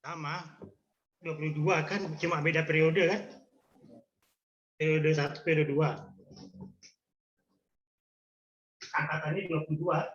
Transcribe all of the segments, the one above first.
Sama, 22 kan, cuma beda periode kan? Periode 1, periode 2. Angkatannya 22.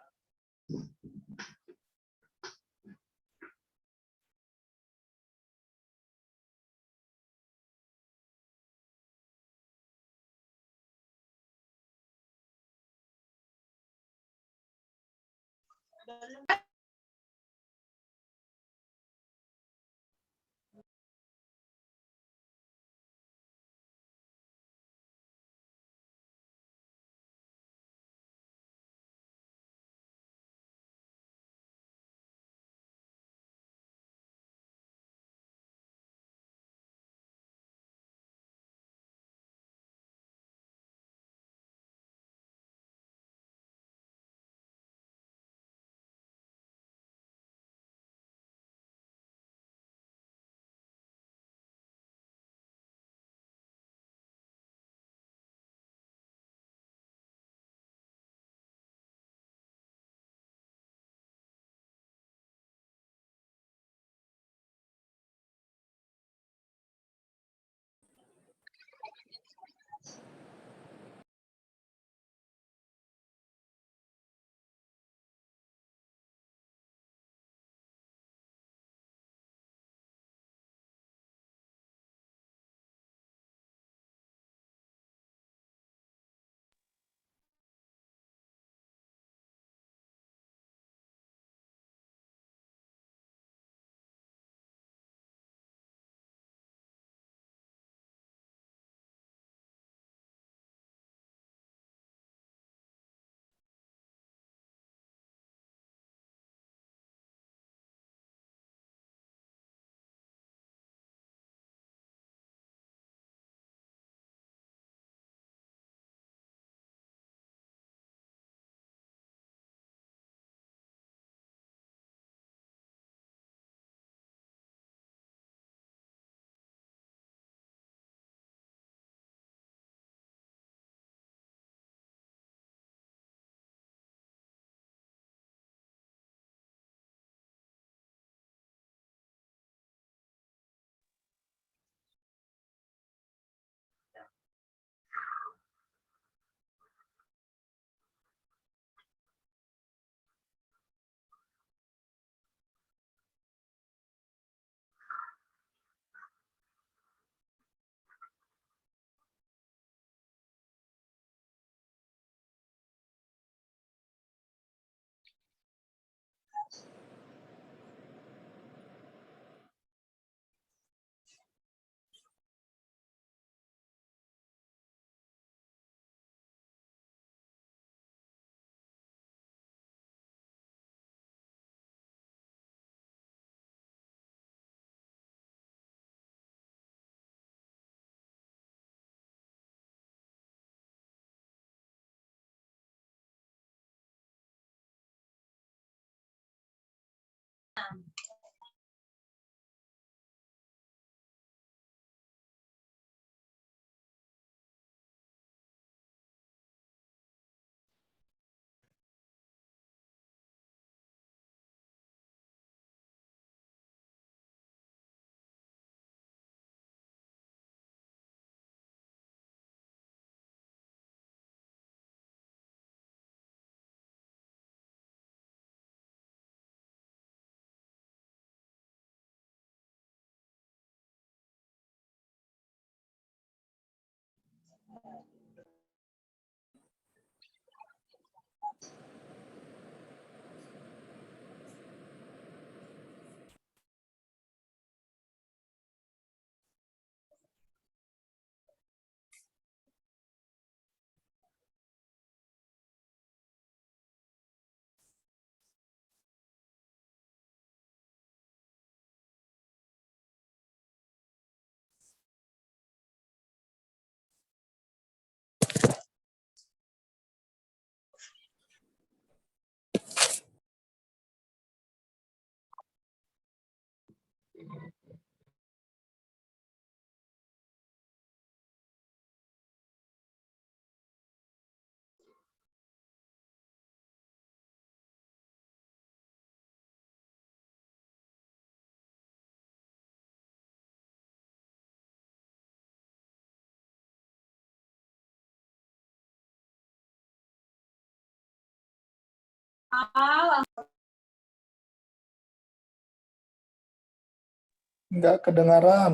Nggak kedengaran.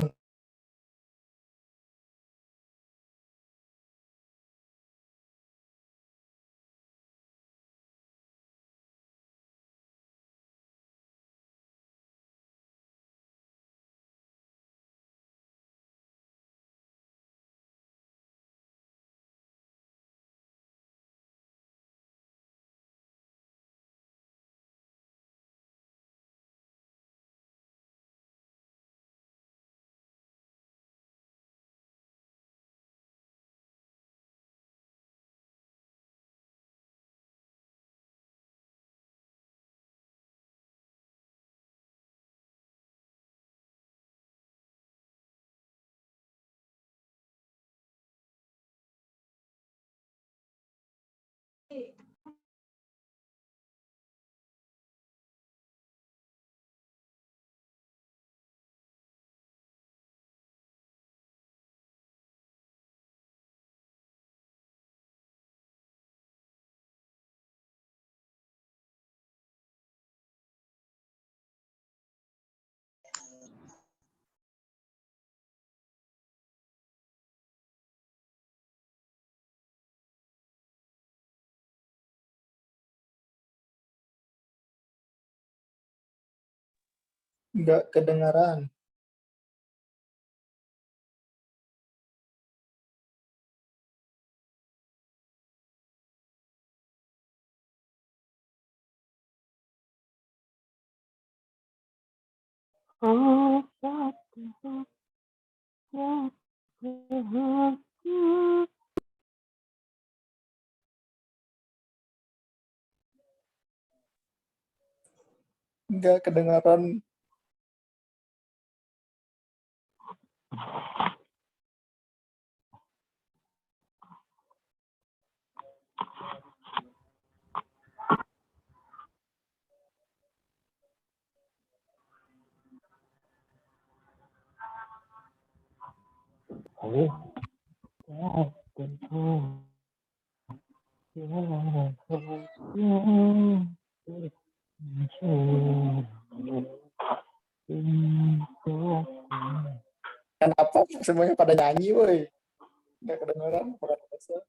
Nggak kedengaran. Nggak kedengaran. Kenapa semuanya pada nyanyi, woi? Nggak kedengaran. Perasaan.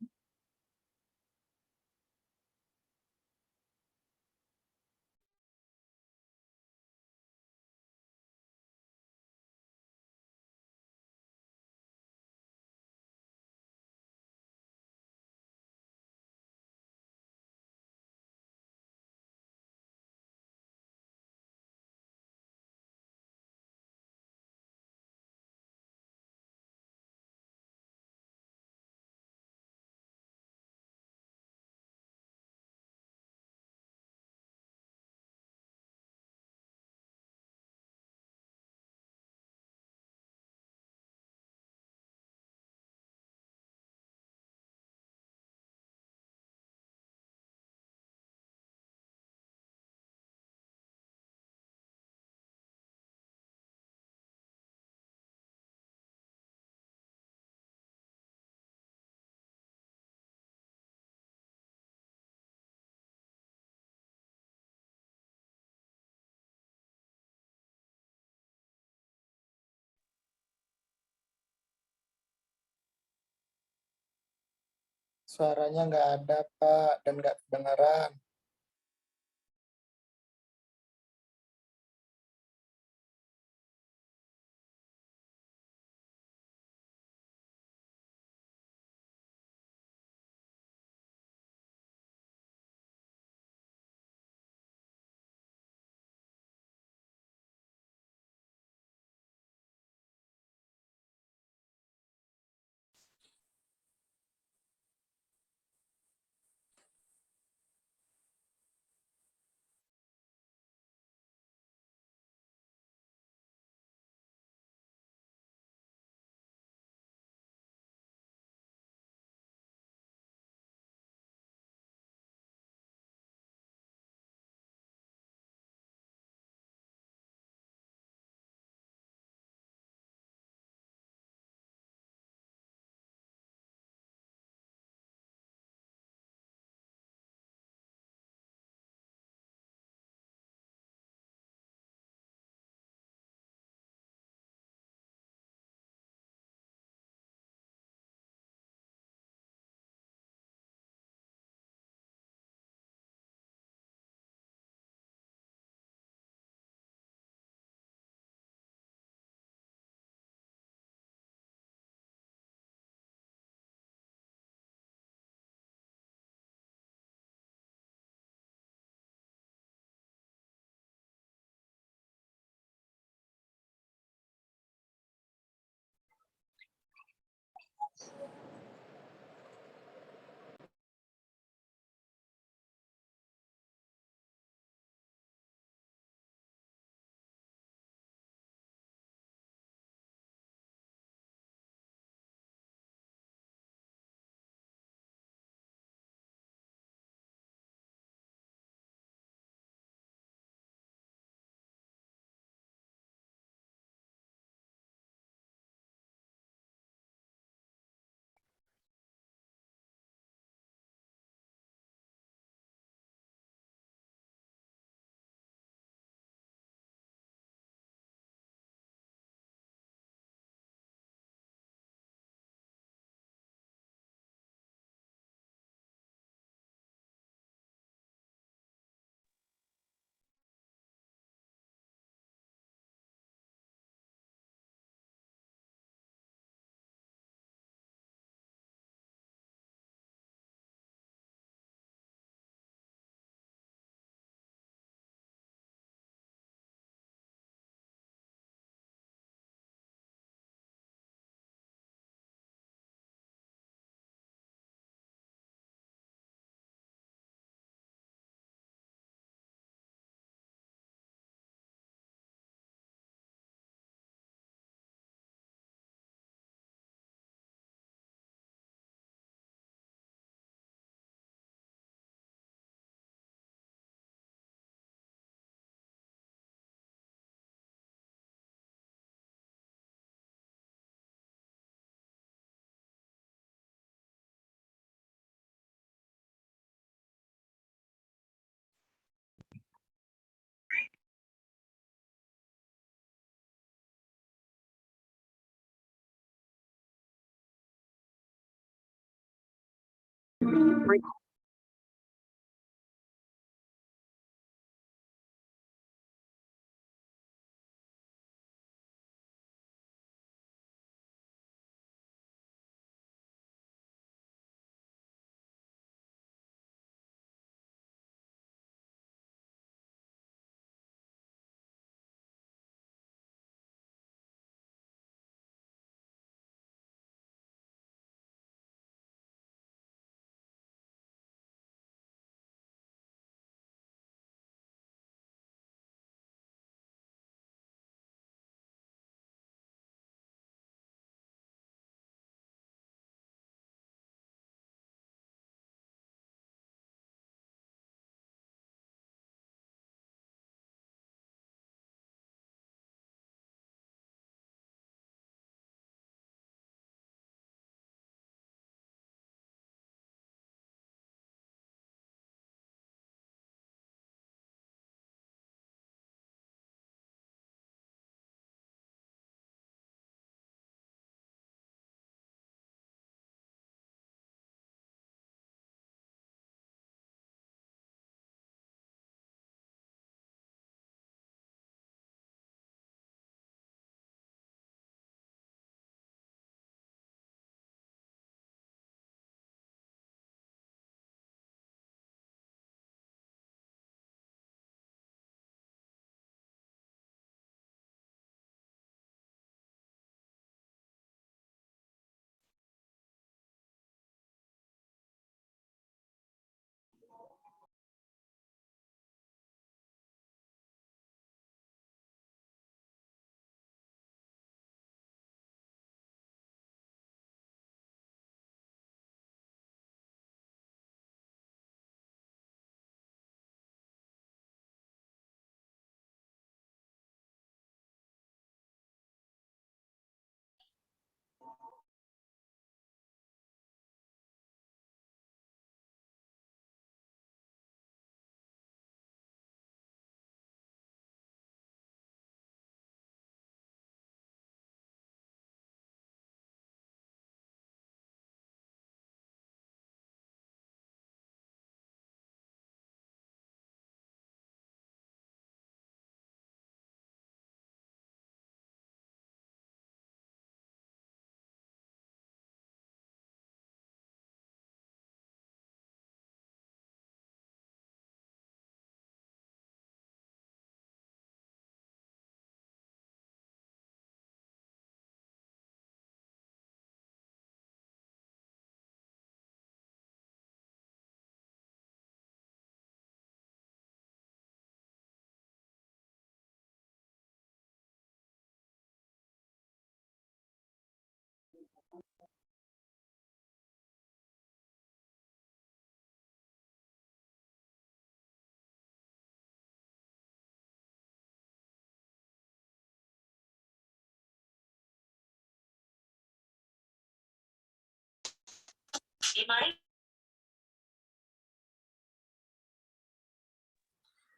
Suaranya nggak ada, Pak, dan nggak kedengaran.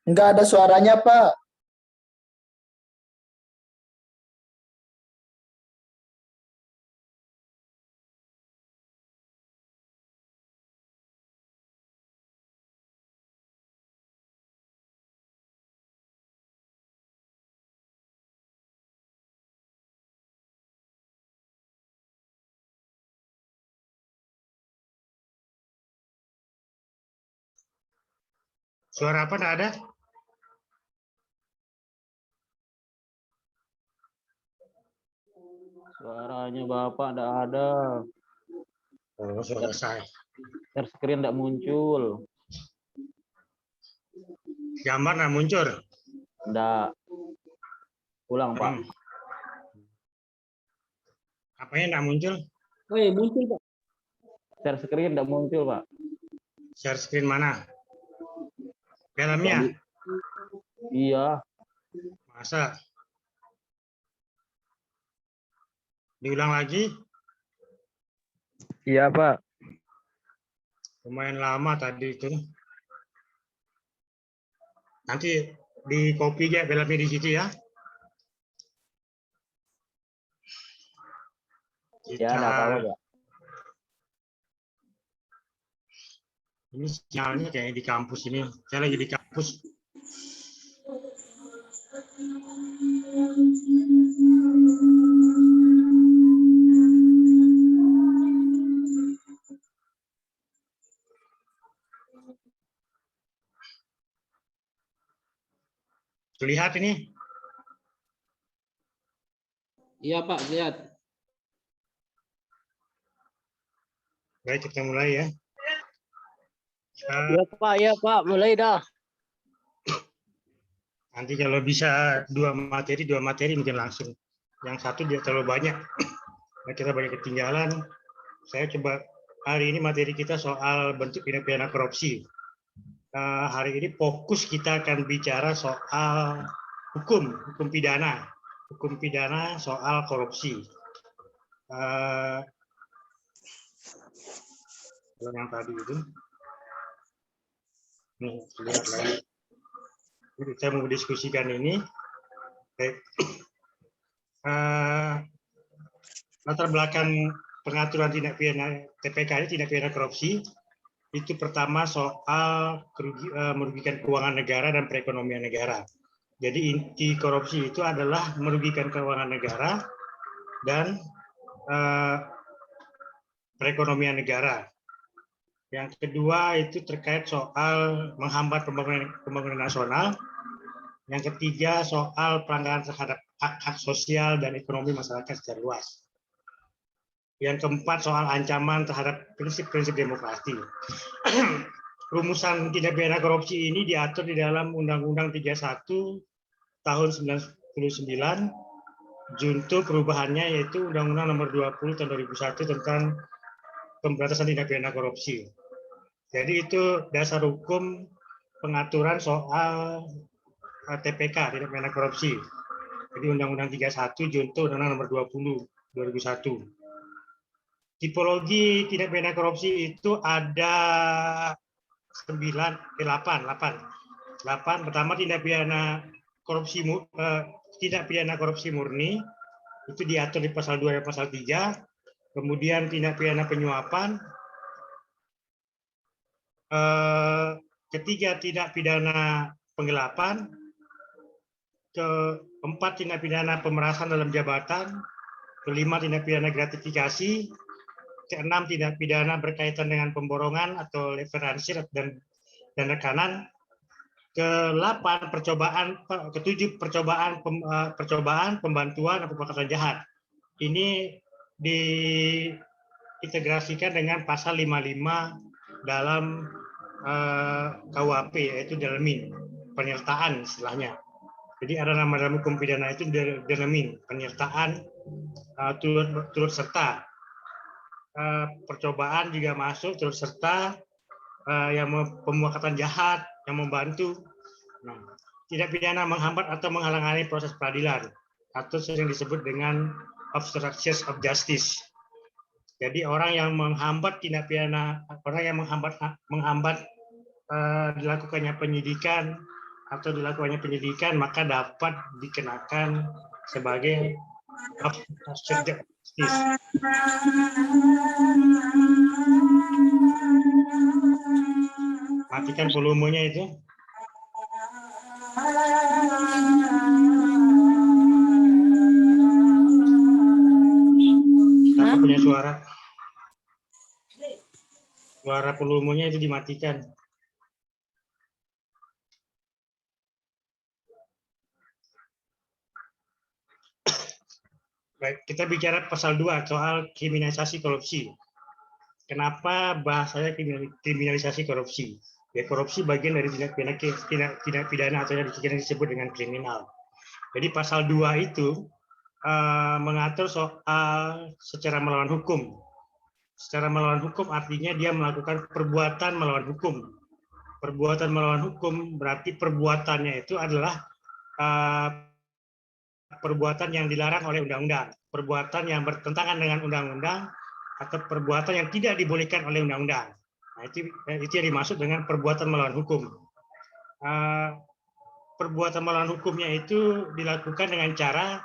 Nggak ada suaranya, Pak. Suara apa enggak ada? Suaranya Bapak enggak ada. Oh, suara saya. Share screen enggak muncul. Gambar enggak muncul. Enggak. Ulang, Pak. Apanya enggak muncul? Oh, iya, muncul, Pak. Share screen enggak muncul, Pak. Share screen mana? Filmnya? Iya. Masa? Diulang lagi? Iya, Pak. Lumayan lama tadi itu. Nanti di copy ya filmnya di situ ya. Ya, enggak apa-apa, Pak. Ini sinyalnya kayak di kampus ini. Saya lagi di kampus. Terlihat ini? Iya Pak, lihat. Baik, kita mulai ya. Iya Pak, mulai dah. Nanti kalau bisa dua materi mungkin langsung. Yang satu dia terlalu banyak. Nah, kita banyak ketinggalan. Saya coba hari ini materi kita soal bentuk tindak pidana korupsi. Hari ini fokus kita akan bicara soal hukum pidana soal korupsi. Kalau yang tadi itu, nih lihat lagi. Jadi saya mau diskusikan ini. Baik. Latar belakang pengaturan tindak pidana TPK ini, tindak pidana korupsi, itu pertama soal merugikan keuangan negara dan perekonomian negara. Jadi inti korupsi itu adalah merugikan keuangan negara dan perekonomian negara. Yang kedua itu terkait soal menghambat pembangunan nasional. Yang ketiga soal pelanggaran terhadap hak-hak sosial dan ekonomi masyarakat secara luas. Yang keempat soal ancaman terhadap prinsip-prinsip demokrasi. Rumusan tindak pidana korupsi ini diatur di dalam Undang-Undang 31 tahun 99, junto perubahannya yaitu Undang-Undang Nomor 20 tahun 2001 tentang pemberantasan tindak pidana korupsi. Jadi itu dasar hukum pengaturan soal TPK, tindak pidana korupsi. Jadi Undang-Undang 31 junto Undang-Undang Nomor 20 2001. Tipologi tindak pidana korupsi itu ada 8. Pertama tindak pidana korupsi murni itu diatur di pasal 2 dan pasal 3. Kemudian tindak pidana penyuapan. Ketiga tindak pidana penggelapan. Keempat tindak pidana pemerasan dalam jabatan. Kelima tindak pidana gratifikasi. Keenam tindak pidana berkaitan dengan pemborongan atau leverage dan rekanan. Ke-8 ketujuh percobaan pembantuan atau perbuatan jahat. Ini diintegrasikan dengan pasal 55 dalam KUHP, yaitu delmin, penyertaan istilahnya. Jadi ada nama dalam hukum pidana itu delmin, penyertaan turut serta. Percobaan juga masuk turut serta, yang pemuakatan jahat, yang membantu. Nah, tindak pidana menghambat atau menghalang-halangi proses peradilan atau sering disebut dengan obstruction of justice. Jadi orang yang menghambat tindak pidana, orang yang menghambat dilakukannya penyidikan atau dilakukannya penyidikan, maka dapat dikenakan sebagai obstruction of justice. Matikan volumenya itu. Apa punya suara? Suara volumenya itu dimatikan. Baik, kita bicara pasal 2 soal kriminalisasi korupsi. Kenapa bahasanya kriminalisasi korupsi? Ya, korupsi bagian dari tindak pidana atau yang disebut dengan kriminal. Jadi pasal 2 itu mengatur soal secara melawan hukum. Secara melawan hukum artinya dia melakukan perbuatan melawan hukum. Perbuatan melawan hukum berarti perbuatannya itu adalah perbuatan yang dilarang oleh undang-undang, perbuatan yang bertentangan dengan undang-undang, atau perbuatan yang tidak dibolehkan oleh undang-undang. Nah, itu yang dimaksud dengan perbuatan melawan hukum. Perbuatan melawan hukumnya itu dilakukan dengan cara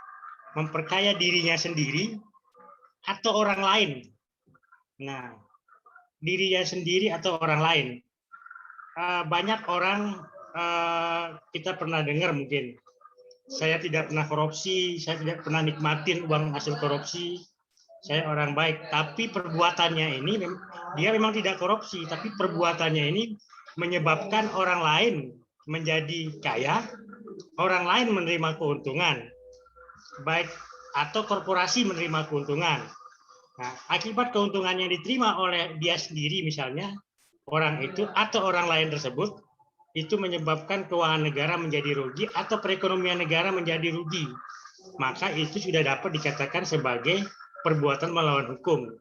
memperkaya dirinya sendiri atau orang lain. Nah, dirinya sendiri atau orang lain. banyak orang kita pernah dengar mungkin, saya tidak pernah korupsi, saya tidak pernah nikmatin uang hasil korupsi, saya orang baik. Tapi perbuatannya ini, dia memang tidak korupsi, tapi perbuatannya ini menyebabkan orang lain menjadi kaya, orang lain menerima keuntungan, baik atau korporasi menerima keuntungan. Nah, akibat keuntungan yang diterima oleh dia sendiri misalnya, orang itu atau orang lain tersebut, itu menyebabkan keuangan negara menjadi rugi atau perekonomian negara menjadi rugi. Maka itu sudah dapat dikatakan sebagai perbuatan melawan hukum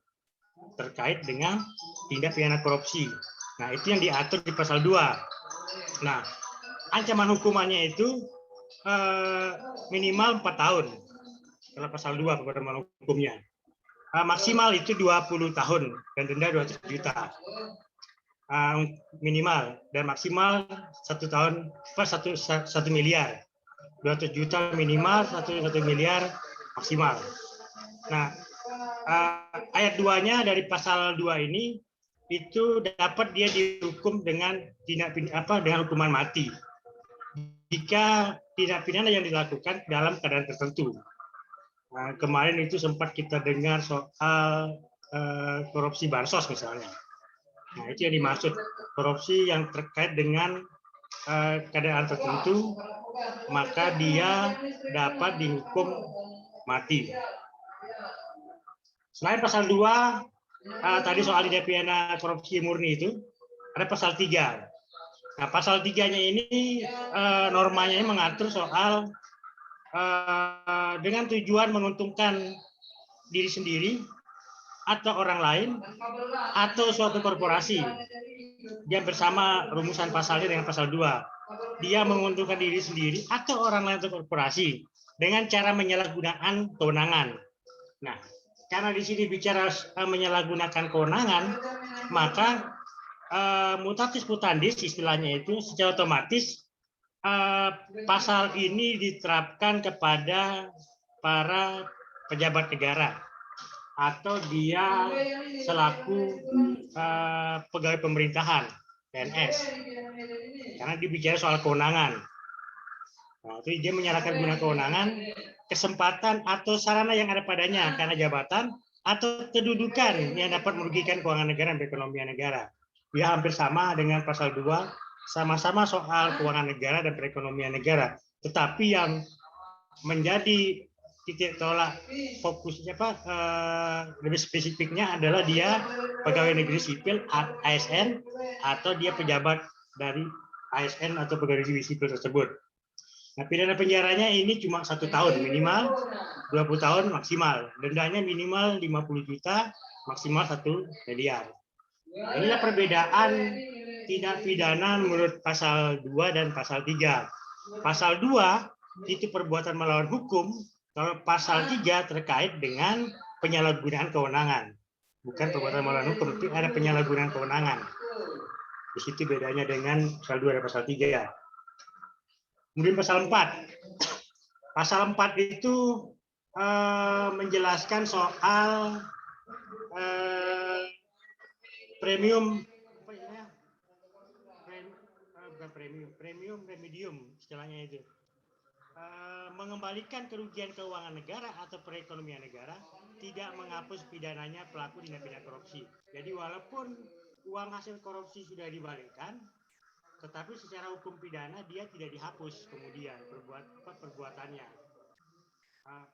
terkait dengan tindak pidana korupsi. Nah, itu yang diatur di pasal 2. Nah, ancaman hukumannya itu minimal 4 tahun. Kalau pasal 2 pemberatan hukumnya. Maksimal itu 20 tahun dan denda 200 juta. Minimal dan maksimal 1 tahun per 1 miliar. 200 juta minimal, 1 miliar maksimal. Nah, ayat 2-nya dari pasal 2 ini itu dapat dia dihukum dengan dengan hukuman mati jika tindak pidana yang dilakukan dalam keadaan tertentu. Kemarin itu sempat kita dengar soal korupsi bansos misalnya. Nah, itu yang dimaksud, korupsi yang terkait dengan keadaan tertentu, maka dia dapat dihukum mati. Selain pasal 2, tadi soal tindak pidana korupsi murni itu, ada pasal 3. Nah, pasal 3-nya ini normanya ini mengatur soal dengan tujuan menguntungkan diri sendiri atau orang lain atau suatu korporasi. Dia bersama rumusan pasalnya dengan pasal 2. Dia menguntungkan diri sendiri atau orang lain atau korporasi dengan cara menyalahgunakan kewenangan. Nah, karena di sini bicara menyalahgunakan kewenangan, maka mutatis mutandis istilahnya itu secara otomatis pasal ini diterapkan kepada para pejabat negara atau dia selaku pegawai pemerintahan PNS, karena dibicara soal kewenangan. Nah, itu dia menyalahkan kewenangan, kesempatan atau sarana yang ada padanya karena jabatan atau kedudukan yang dapat merugikan keuangan negara dan perekonomian negara. Dia hampir sama dengan pasal 2, sama-sama soal keuangan negara dan perekonomian negara. Tetapi yang menjadi titik tolak fokusnya lebih spesifiknya adalah dia pegawai negeri sipil ASN atau dia pejabat dari ASN atau pegawai negeri sipil tersebut. Nah, pidana penjaranya ini cuma 1 tahun minimal, 20 tahun maksimal. Dendanya minimal 50 juta, maksimal 1 miliar. Inilah perbedaan tindak pidana menurut pasal 2 dan pasal 3. Pasal 2 itu perbuatan melawan hukum. Kalau pasal 3 terkait dengan penyalahgunaan kewenangan. Bukan perbuatan melawan hukum, tapi ada penyalahgunaan kewenangan. Di situ bedanya dengan pasal 2 dan pasal 3 ya. Kemudian pasal 4. Pasal 4 itu menjelaskan soal premium remedium istilahnya itu. Mengembalikan kerugian keuangan negara atau perekonomian negara, tidak menghapus pidananya pelaku tindak pidana korupsi. Jadi walaupun uang hasil korupsi sudah dibalikkan, tetapi secara hukum pidana dia tidak dihapus kemudian perbuatannya.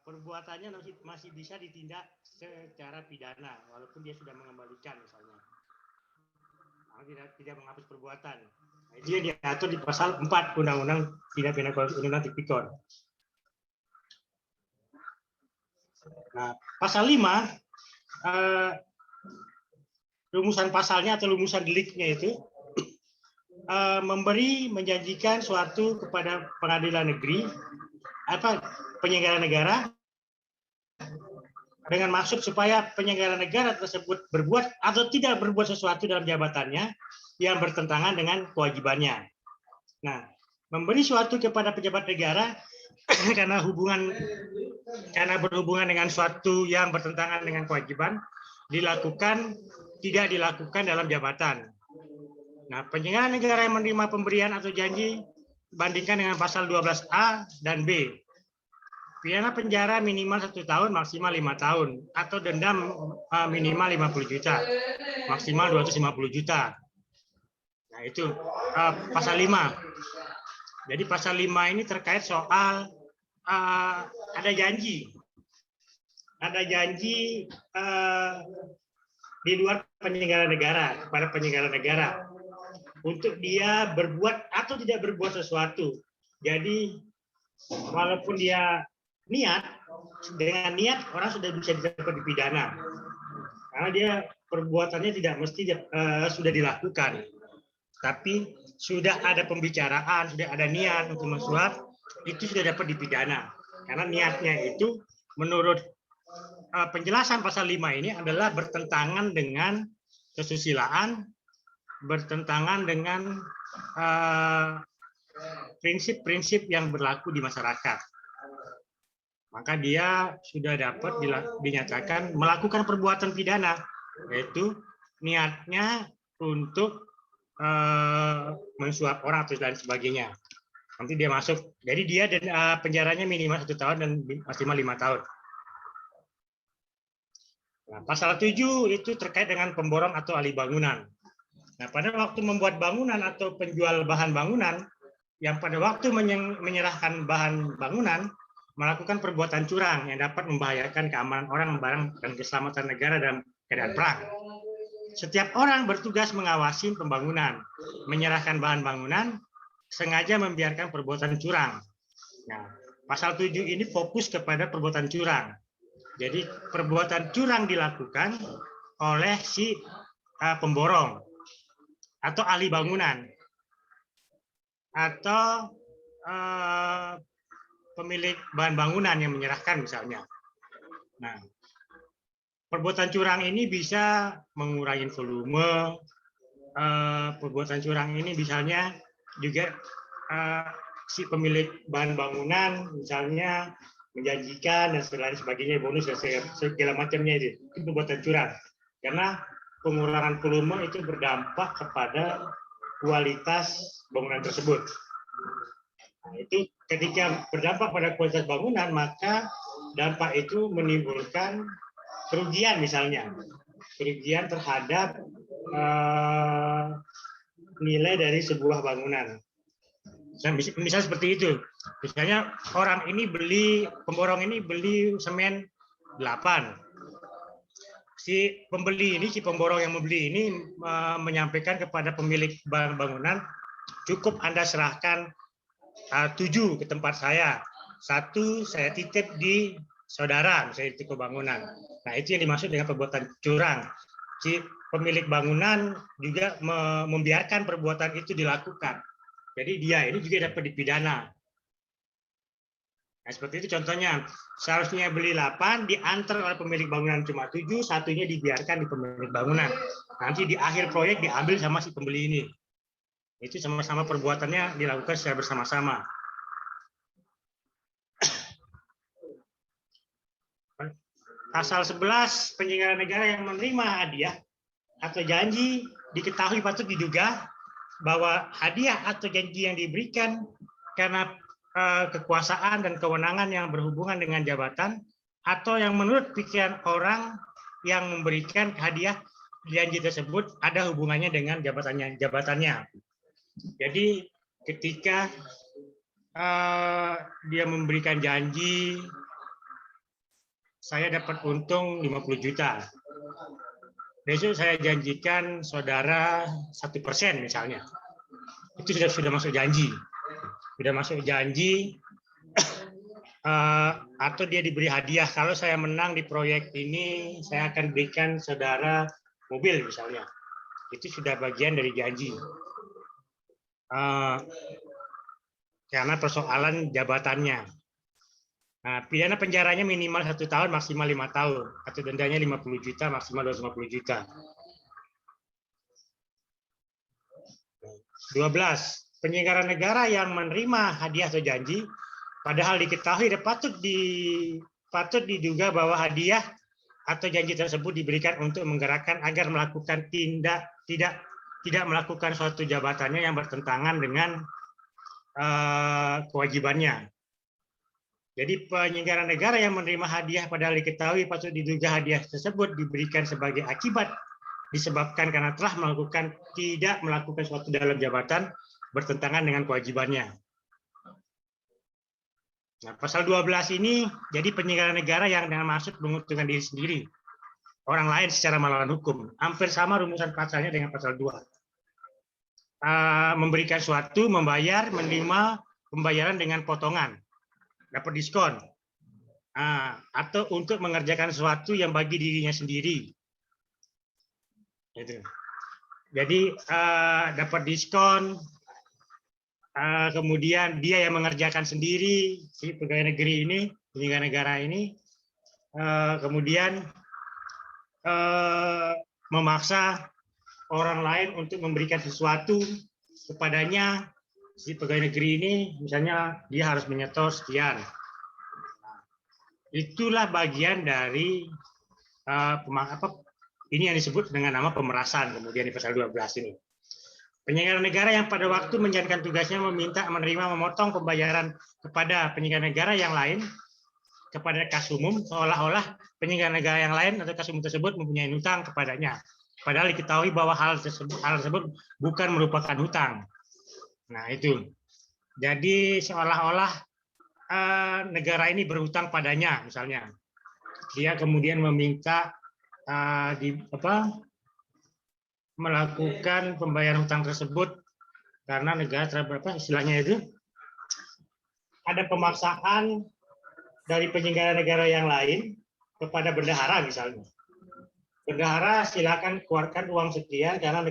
Perbuatannya masih bisa ditindak secara pidana walaupun dia sudah mengembalikan misalnya. Tidak menghapus perbuatan. Nah, itu yang diatur di pasal 4 Undang-Undang Tindak Pidana Korupsi Undang-Undang Tipikor. Nah, pasal 5 rumusan pasalnya atau rumusan deliknya itu menjanjikan suatu kepada pengadilan negeri penyelenggara negara dengan maksud supaya penyelenggara negara tersebut berbuat atau tidak berbuat sesuatu dalam jabatannya yang bertentangan dengan kewajibannya. Nah, memberi suatu kepada pejabat negara karena berhubungan dengan suatu yang bertentangan dengan kewajiban tidak dilakukan dalam jabatan. Nah, penyelenggara negara yang menerima pemberian atau janji bandingkan dengan pasal 12A dan B. Pidana penjara minimal 1 tahun, maksimal 5 tahun, atau denda minimal 50 juta, maksimal 250 juta. Nah, itu pasal 5. Jadi pasal 5 ini terkait soal ada janji. Ada janji di luar penyelenggara negara, kepada penyelenggara negara, untuk dia berbuat atau tidak berbuat sesuatu. Jadi walaupun dia niat, dengan niat orang sudah bisa dapat dipidana. Karena dia perbuatannya tidak mesti sudah dilakukan. Tapi sudah ada pembicaraan, sudah ada niat untuk mensuap, itu sudah dapat dipidana. Karena niatnya itu menurut penjelasan pasal 5 ini adalah bertentangan dengan kesusilaan, bertentangan dengan prinsip-prinsip yang berlaku di masyarakat. Maka dia sudah dapat dinyatakan melakukan perbuatan pidana, yaitu niatnya untuk mensuap orang atau dan sebagainya. Nanti dia masuk. Jadi dia penjaranya minimal 1 tahun dan maksimal 5 tahun. Nah, pasal 7 itu terkait dengan pemborong atau ahli bangunan. Nah, pada waktu membuat bangunan atau penjual bahan bangunan, yang pada waktu menyerahkan bahan bangunan, melakukan perbuatan curang yang dapat membahayakan keamanan orang, barang, dan keselamatan negara dalam keadaan perang. Setiap orang bertugas mengawasi pembangunan, menyerahkan bahan bangunan, sengaja membiarkan perbuatan curang. Nah, pasal 7 ini fokus kepada perbuatan curang. Jadi perbuatan curang dilakukan oleh si pemborong atau ahli bangunan atau pemilik bahan bangunan yang menyerahkan misalnya. Nah, perbuatan curang ini bisa mengurangi volume. Perbuatan curang ini misalnya juga si pemilik bahan bangunan misalnya menjanjikan dan sebagainya, bonus dan segala macamnya itu perbuatan curang. Karena pengurangan volume itu berdampak kepada kualitas bangunan tersebut. Nah, itu ketika berdampak pada kualitas bangunan, maka dampak itu menimbulkan kerugian misalnya. Kerugian terhadap nilai dari sebuah bangunan. Misal seperti itu. Misalnya orang ini pemborong ini beli semen 8. Si pemborong yang membeli ini menyampaikan kepada pemilik bangunan, cukup Anda serahkan 7 ke tempat saya. 1 saya titip di saudara, misalnya di toko bangunan. Nah, itu yang dimaksud dengan perbuatan curang. Si pemilik bangunan juga membiarkan perbuatan itu dilakukan. Jadi dia ini juga dapat dipidana. Nah, seperti itu contohnya. Seharusnya beli 8, diantar oleh pemilik bangunan cuma 7, 1-nya dibiarkan di pemilik bangunan. Nanti di akhir proyek diambil sama si pembeli ini. Itu sama-sama perbuatannya dilakukan secara bersama-sama. Pasal 11, penyelenggara negara yang menerima hadiah atau janji diketahui patut diduga bahwa hadiah atau janji yang diberikan karena kekuasaan dan kewenangan yang berhubungan dengan jabatan atau yang menurut pikiran orang yang memberikan hadiah janji tersebut ada hubungannya dengan jabatannya. Jadi ketika dia memberikan janji, saya dapat untung 50 juta. Besok saya janjikan saudara 1% misalnya. Itu sudah masuk janji. Sudah masuk janji atau dia diberi hadiah. Kalau saya menang di proyek ini, saya akan berikan saudara mobil misalnya. Itu sudah bagian dari janji. Karena persoalan jabatannya. Nah, pidana penjaranya minimal 1 tahun, maksimal 5 tahun. Atau dendanya 50 juta, maksimal 250 juta. 12. Penyelenggara negara yang menerima hadiah atau janji, padahal diketahui dan patut diduga bahwa hadiah atau janji tersebut diberikan untuk menggerakkan agar melakukan tindak tidak melakukan suatu jabatannya yang bertentangan dengan kewajibannya. Jadi penyelenggara negara yang menerima hadiah padahal diketahui patut diduga hadiah tersebut diberikan sebagai akibat disebabkan karena telah tidak melakukan suatu dalam jabatan bertentangan dengan kewajibannya. Nah, pasal 12 ini jadi penyelenggara negara yang dengan maksud menguntungkan diri sendiri, orang lain secara melawan hukum. Hampir sama rumusan pasalnya dengan pasal 2. Memberikan suatu, membayar, menerima pembayaran dengan potongan, dapat diskon, atau untuk mengerjakan sesuatu yang bagi dirinya sendiri. Itu. Jadi dapat diskon, kemudian dia yang mengerjakan sendiri, si pegawai negeri ini, penyelenggara negara ini, kemudian memaksa orang lain untuk memberikan sesuatu kepadanya, si pegawai negeri ini, misalnya dia harus menyetor sekian. Itulah bagian dari ini yang disebut dengan nama pemerasan, kemudian di pasal 12 ini. Penyelenggara negara yang pada waktu menjalankan tugasnya meminta, menerima, memotong pembayaran kepada penyelenggara negara yang lain kepada kas umum, seolah-olah penyelenggara negara yang lain atau kas umum tersebut mempunyai hutang kepadanya. Padahal diketahui bahwa hal tersebut bukan merupakan hutang. Nah, itu. Jadi seolah-olah negara ini berhutang padanya, misalnya. Dia kemudian meminta melakukan pembayaran hutang tersebut karena negara istilahnya itu ada pemaksaan dari penyelenggara negara yang lain kepada bendahara misalnya. Bendahara silakan keluarkan uang sekian karena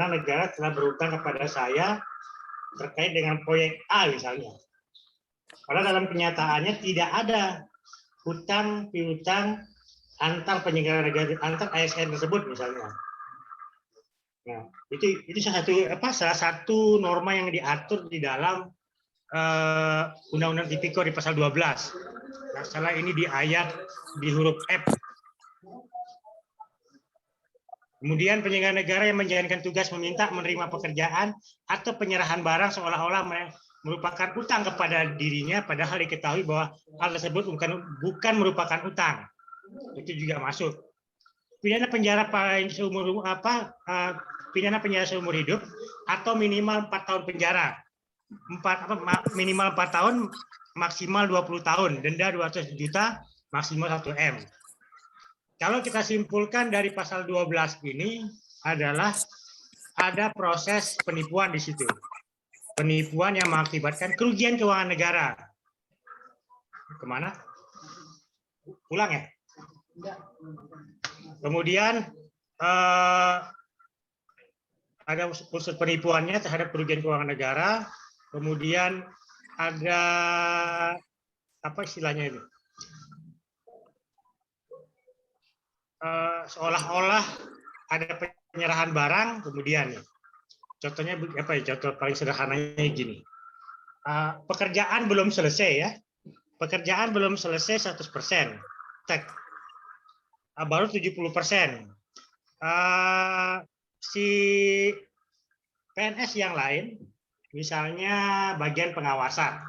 negara telah berhutang kepada saya terkait dengan proyek A misalnya. Karena dalam kenyataannya tidak ada hutang piutang antar penyelenggara negara, antar ASN tersebut misalnya. Nah, itu salah satu norma yang diatur di dalam Undang-Undang Tipikor di pasal 12. Nah, salah ini di huruf F. Kemudian penyelenggara negara yang menjalankan tugas meminta, menerima pekerjaan atau penyerahan barang seolah-olah merupakan utang kepada dirinya, padahal diketahui bahwa hal tersebut bukan merupakan utang. Itu juga masuk. Pidana penjara pidana penjara seumur hidup atau minimal 4 tahun penjara. Minimal 4 tahun, maksimal 20 tahun, denda 200 juta, maksimal 1 M. Kalau kita simpulkan dari pasal 12 ini adalah ada proses penipuan di situ. Penipuan yang mengakibatkan kerugian keuangan negara. Kemana? Pulang ya? Kemudian ada unsur penipuannya terhadap kerugian keuangan negara. Kemudian ada apa istilahnya itu? Seolah-olah ada penyerahan barang, kemudian contohnya apa ya? Contoh paling sederhananya gini. Pekerjaan belum selesai ya. Pekerjaan belum selesai 100%. Baru 70%. Si PNS yang lain, misalnya bagian pengawasan,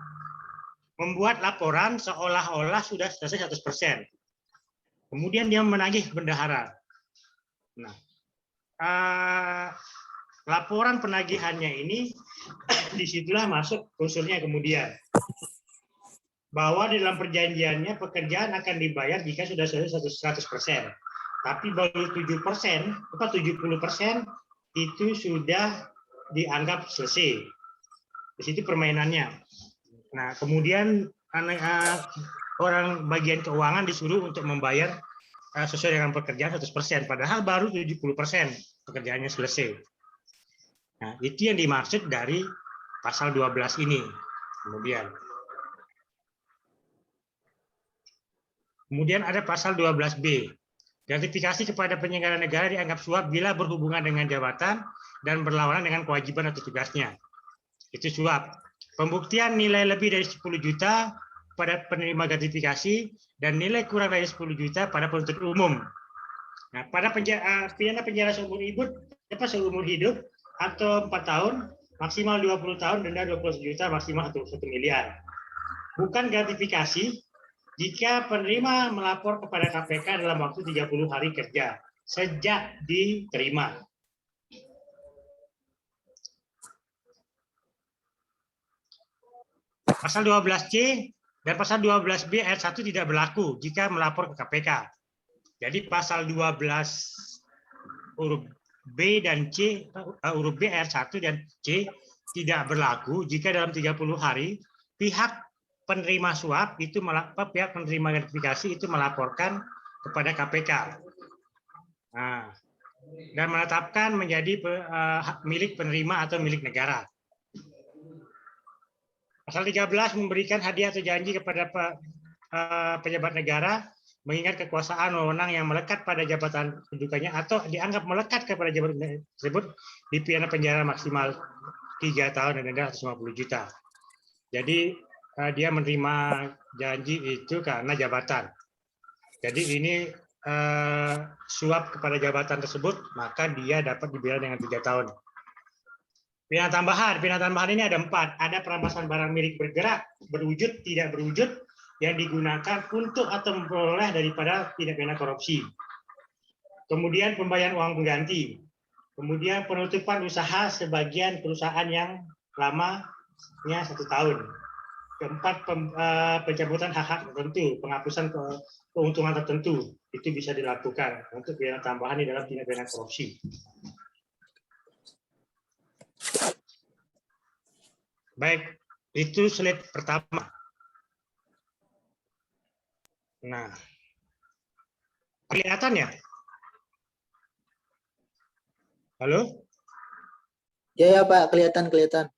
membuat laporan seolah-olah sudah selesai 100%. Kemudian dia menagih bendahara. Nah, laporan penagihannya ini disitulah masuk unsurnya kemudian bahwa di dalam perjanjiannya pekerjaan akan dibayar jika sudah selesai 100%. Tapi baru 7%, 70% itu sudah dianggap selesai. Di situ permainannya. Nah, kemudian orang bagian keuangan disuruh untuk membayar sesuai dengan pekerjaan 100%, padahal baru 70% pekerjaannya selesai. Nah, itu yang dimaksud dari pasal 12 ini. Kemudian ada pasal 12B. Gratifikasi kepada penyelenggara negara dianggap suap bila berhubungan dengan jabatan dan berlawanan dengan kewajiban atau tugasnya. Itu suap. Pembuktian nilai lebih dari 10 juta pada penerima gratifikasi dan nilai kurang dari 10 juta pada penuntut umum. Nah, pada pidana penjara seumur hidup seumur hidup atau 4 tahun, maksimal 20 tahun, denda 20 juta, maksimal 1 miliar. Bukan gratifikasi jika penerima melapor kepada KPK dalam waktu 30 hari kerja sejak diterima. Pasal 12C dan pasal 12B ayat 1 tidak berlaku jika melapor ke KPK. Jadi pasal 12 huruf B dan C, huruf B ayat 1 dan C tidak berlaku jika dalam 30 hari pihak penerima suap itu pihak penerima gratifikasi itu melaporkan kepada KPK. Nah, dan menetapkan menjadi milik penerima atau milik negara. Pasal 13 memberikan hadiah atau janji kepada pejabat negara mengingat kekuasaan wewenang yang melekat pada jabatan kedudukannya atau dianggap melekat kepada jabatan tersebut dipidana penjara maksimal 3 tahun dan denda 150 juta. Jadi dia menerima janji itu karena jabatan. Jadi ini suap kepada jabatan tersebut, maka dia dapat dibela dengan 3 tahun. Pidana tambahan ini ada 4. Ada perampasan barang milik bergerak, berwujud, tidak berwujud, yang digunakan untuk atau memperoleh daripada tindak pidana korupsi. Kemudian pembayaran uang pengganti. Kemudian penutupan usaha sebagian perusahaan yang lamanya 1 tahun. Keempat, pencabutan hak-hak tertentu, penghapusan keuntungan tertentu, itu bisa dilakukan untuk pidana tambahan di dalam tindak pidana korupsi. Baik, itu slide pertama. Nah, kelihatan ya? Halo? Ya Pak, kelihatan. Kelihatan.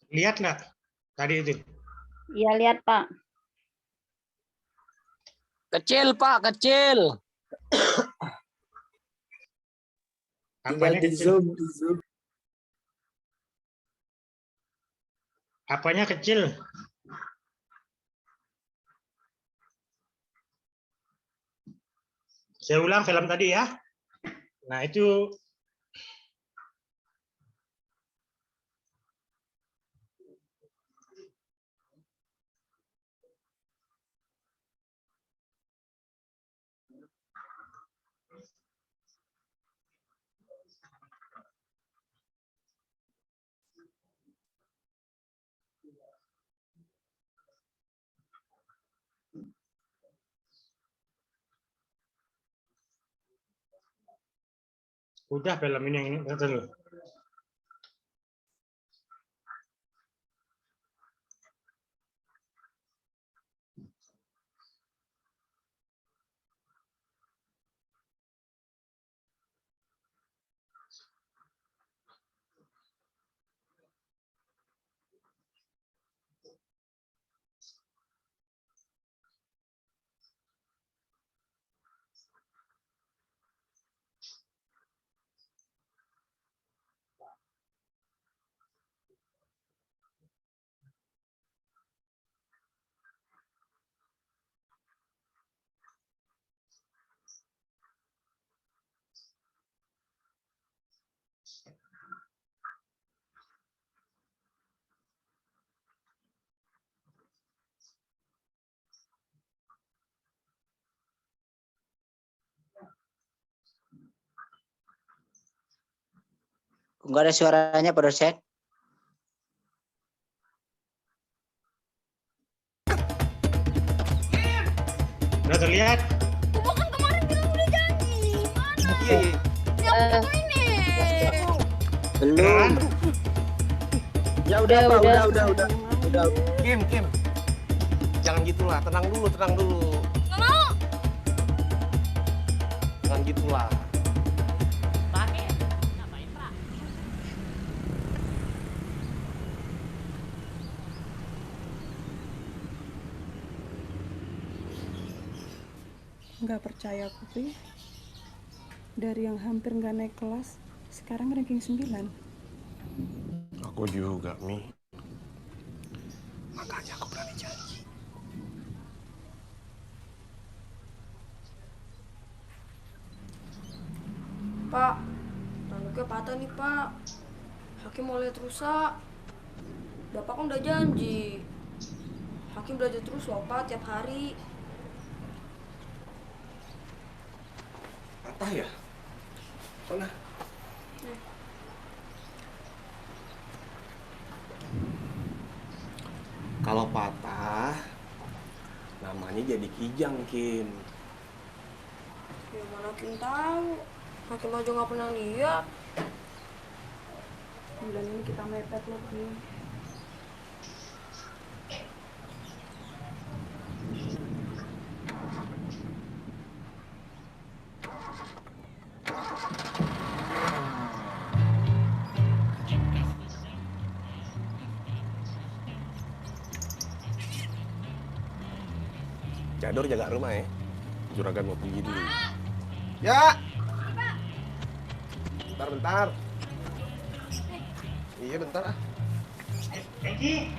Lihat nggak tadi itu? Iya, lihat Pak. Kecil, Pak, kecil. Tinggal Apanya di kecil? zoom. Apanya kecil? Saya ulang film tadi ya. Nah, itu udah film ini yang ini. Tunggu. Enggak ada suaranya, Pak dosen. Udah terlihat? Bukan kemarin bilang udah janji. Mana? Iya. Siapa ini? Belum. Ya udah. Kim. Jangan gitulah, tenang dulu. Nggak mau. Jangan gitulah. Nggak percaya aku, Pi. Dari yang hampir nggak naik kelas, sekarang ranking 9. Aku juga, Mi. Makanya aku berani janji. Pak, tanduknya patah nih Pak. Hakim mau lihat rusak. Bapak kan udah janji. Hakim belajar terus loh Pak tiap hari. Patah ya? Mana? Kalau patah, namanya jadi kijang, Kim. Ya mana Hakim tahu. Hakim aja nggak pernah lihat. Bulan ini kita mepet loh, Kim. Jador jaga rumah ya. Juragan mau pergi dulu. Ya. Bentar. Iya bentar ah. Eki,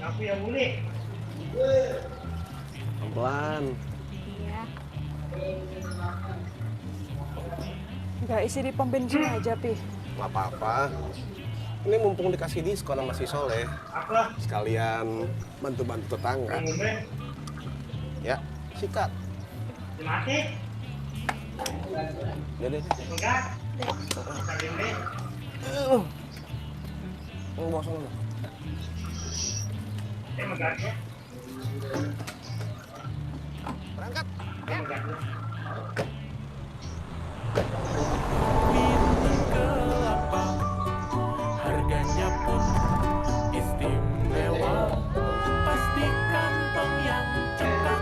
aku yang unik. Pelan. Nggak isi di pom bensin aja, Pi. Nggak apa-apa. Ini mumpung dikasih diskon sama si Soleh. Apa? Sekalian bantu-bantu tetangga. Umumnya Ya, sikat. mati, Jadi, enggak? Saling deh. bawa sana. Megahnya. Berangkat. Megahnya. Harganya pun istimewa, pasti kantong yang cekak.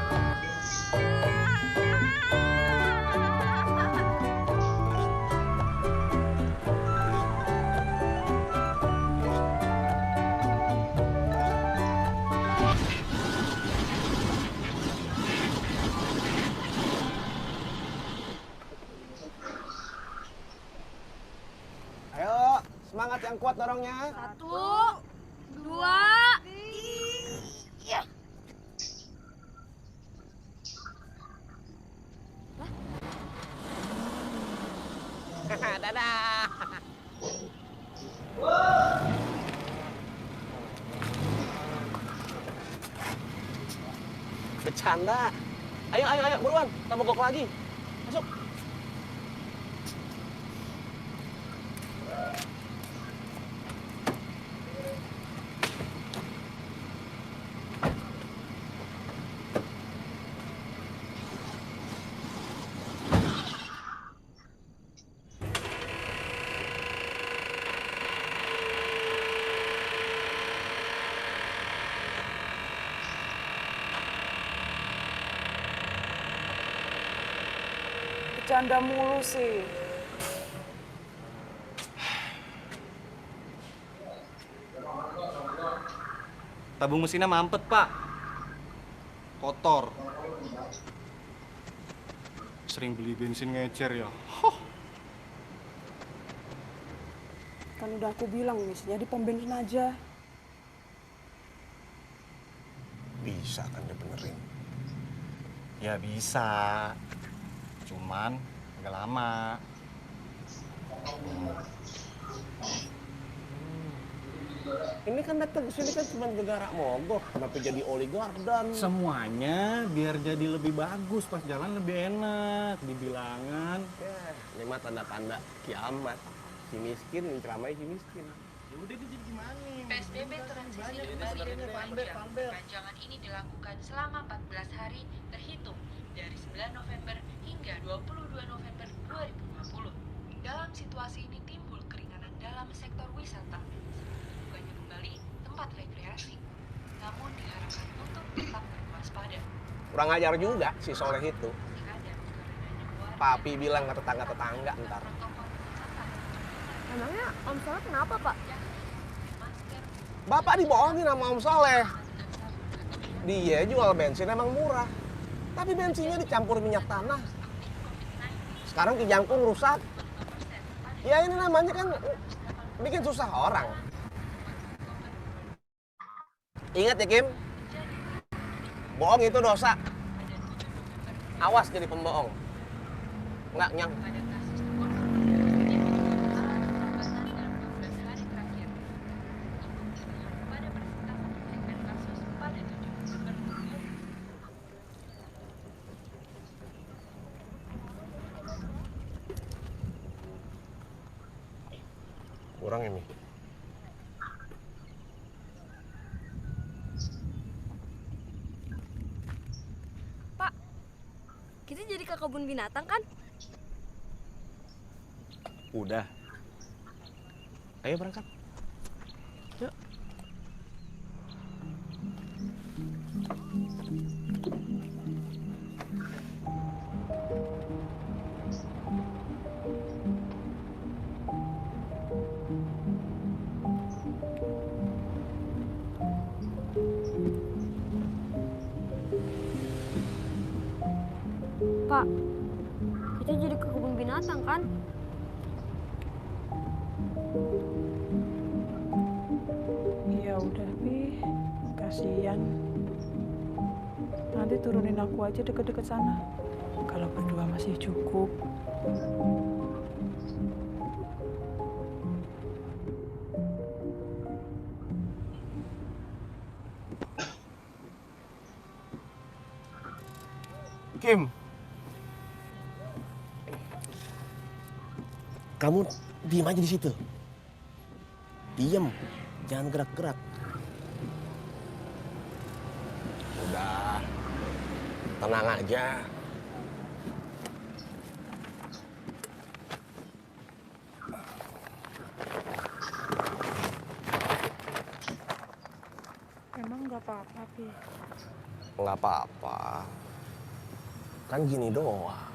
Ayo, semangat yang kuat dorongnya. 1, 2, 3. Dadah. Bercanda. Ayo, buruan. Kita mogok lagi. Masuk. Bercanda mulu sih. Tabung mesinnya mampet, Pak. Kotor. Sering beli bensin ngecer ya. Kan udah aku bilang, misinya di pom bensin aja. Bisa kan dibenerin. Ya bisa. Cuman agak lama. Ini kan datang ke sini kan cuma gara mogok, kenapa jadi Oli Gardan? Semuanya biar jadi lebih bagus, pas jalan lebih enak, dibilangan. Ya, ini mah tanda-tanda kiamat. Si miskin menceramai si miskin. Ya udah jadi gimana? PSBB transisi kembali diperpanjang. Perpanjangan ini dilakukan selama 14 hari terhitung dari 9 November hingga 22 November 2020. Dalam situasi ini timbul keringanan dalam sektor wisata. Bukannya kembali tempat rekreasi. Namun diharapkan untuk tetap berwaspada. Kurang ajar juga si Soleh itu. Papi bilang ke tetangga-tetangga ntar. Emangnya Om Soleh kenapa Pak? Bapak dibohongin sama Om Soleh. Dia jual bensin emang murah. Tapi bensinnya dicampur minyak tanah. Sekarang kijangkung rusak. Ya ini namanya kan bikin susah orang. Ingat ya Kim, bohong itu dosa. Awas jadi pembohong. Enggak, Nyang. pada kasus konfirmasi terjadi pengembangan pembatasan dalam 12 hari terakhir. Pada persentase kenaikan kasus pada 7 November 2020. Kurang ini. Pak, kita jadi ke kebun binatang kan? Udah. Ayo berangkat. Yuk. Pak, kita jadi ke kebun binatang kan? Ya udah, Pi. Kasihan. Nanti turunin aku aja deket-deket sana. Kalau berdua masih cukup. Kim. Kamu diem aja di situ. Diem, jangan gerak-gerak. Udah, tenang aja. Emang nggak apa-apa, Pi. Nggak apa-apa. Kan gini doang.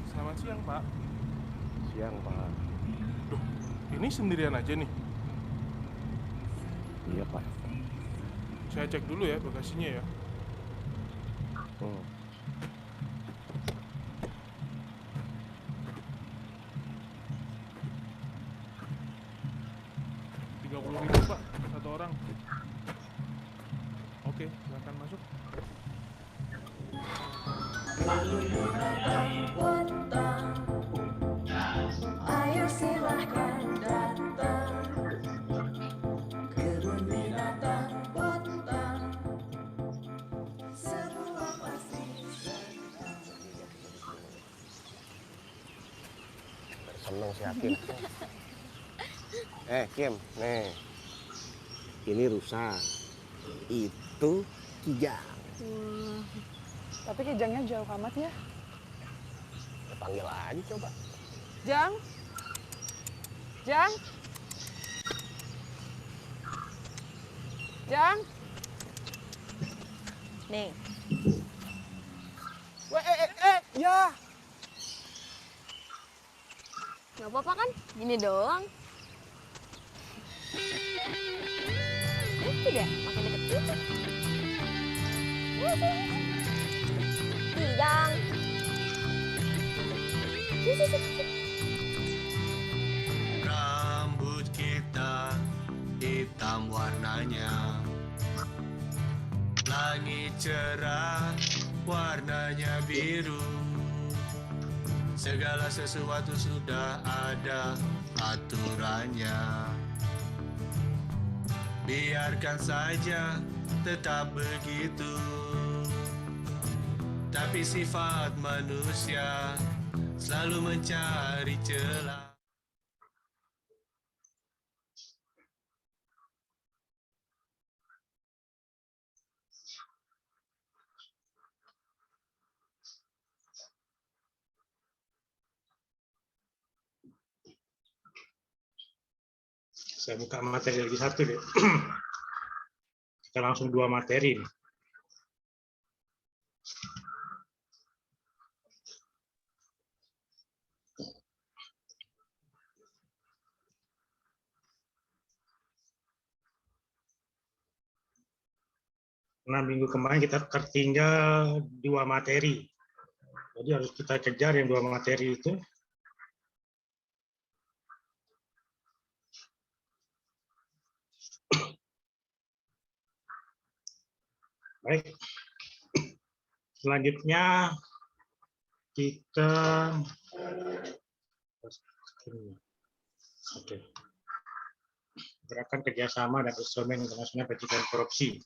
Selamat siang, Pak. Siang, Pak. Duh, ini sendirian aja nih. Iya, Pak. Saya cek dulu ya bagasinya ya. Hmm. Rp30.000, Pak, satu orang. Oke, silakan masuk. Ayo silahkan datang kebun binatang Botang. Semua pasti Seneng si Hakim. Kim, nih. Ini rusa. Itu kijang. Tapi kijangnya jauh amat ya. Ya, panggil aja coba. Jang? Jang? Jang? Nih. Ya. Gak apa-apa kan? Gini doang. Tidak, makin deket gitu. Kijang. rambut kita hitam warnanya, langit cerah warnanya biru, segala sesuatu sudah ada aturannya. Biarkan saja tetap begitu, tapi sifat manusia selalu mencari celah. Saya buka materi lagi satu deh. Kita langsung 2 materi nih. Karena minggu kemarin kita tertinggal 2 materi. Jadi harus kita kejar yang 2 materi itu. Baik. Selanjutnya kita gerakan kerjasama dan instrumen internasional pencegahan korupsi.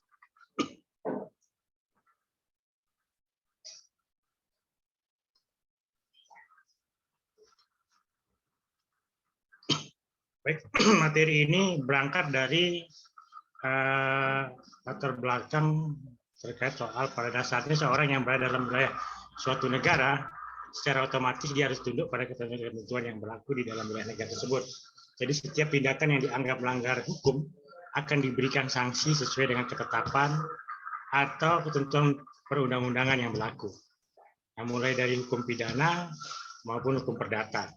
Baik, materi ini berangkat dari latar belakang terkait soal pada dasarnya seorang yang berada dalam wilayah suatu negara secara otomatis dia harus tunduk pada ketentuan yang berlaku di dalam wilayah negara tersebut. Jadi setiap tindakan yang dianggap melanggar hukum akan diberikan sanksi sesuai dengan ketetapan atau ketentuan perundang-undangan yang berlaku. Nah, mulai dari hukum pidana maupun hukum perdata.